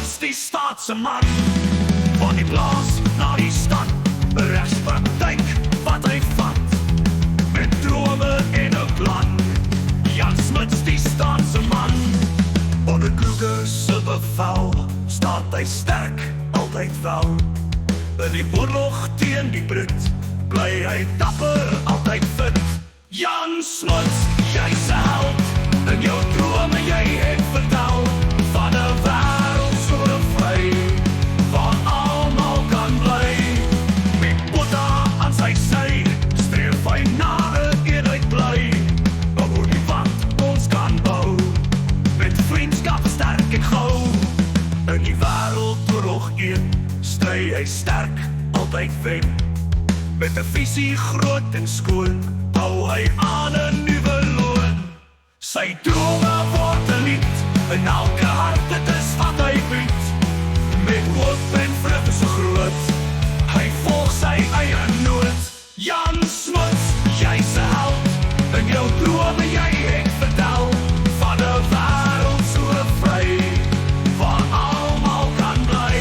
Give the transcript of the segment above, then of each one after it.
Smuts, die staatse man, van die plaas na die stad, regspraktijk wat hy vat, met drome en 'n plan. Jan Smuts, die staatse man, onder Kruger se bevel, staat hy sterk, altyd wel. In die oorlog teen die Brit, bly hy dapper, altyd fit. Jan Smuts, jy's 'n held, in jou drome jy het vertel, van 'n wêreld so vry, waar almal kan bly. Met Botha aan sy sy, streef hy na 'n eenheid bly, waar die wat ons kan bou, met vriendskap sterk en gou. In die wêreldoorlog 1, stry hy sterk, altyd wen, met 'n visie groot en skoon, hou hy aan 'n nuwe loon. Sy drome word 'n lied, in elke hart, dit is wat hy bied. Met hoop en vreugde so groot, hy volg sy eie nood. Jan Smuts, jy's 'n held, in jou drome jy het vertel, van 'n wêreld so vry, waar almal kan bly.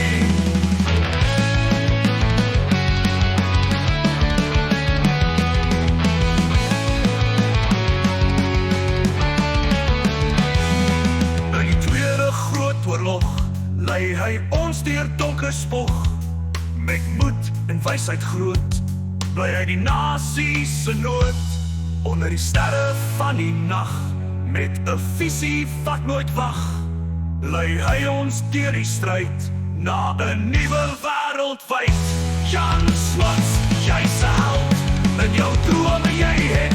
In die Tweede Grootoorlog lei hy ons deur donker spog, met moed en wysheid groot, bly hy die nasie se nood. Onder die sterre van die nag, met 'n visie wat nooit wag, lei hy ons deur die stryd, na 'n nuwe wêreldwyd. Jan Smuts, jy's 'n held, in jou drome jy het